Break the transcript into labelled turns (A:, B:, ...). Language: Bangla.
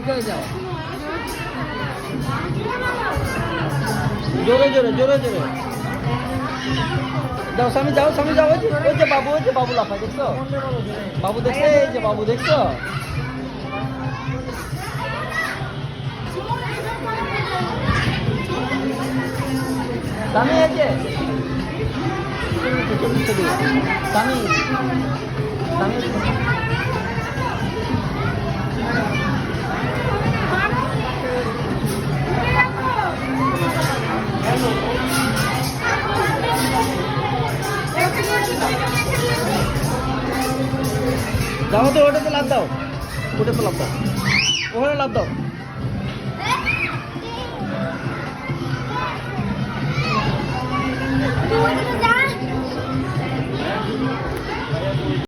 A: করে যাও।
B: জোরে জোরে জোরে জোরে যাও স্বামী, যাও স্বামী, যাও। ওই যে বাবু, ওই যে বাবু লাফায়, দেখছো? বাবু দেখছে, এই যে বাবু দেখছো? স্বামী এই যে স্বামী, স্বামী যাও তো, ওটাতে লাভ দাও, ওটাতে লাভ দাও, ওখানে লাভ দাও।
C: তুই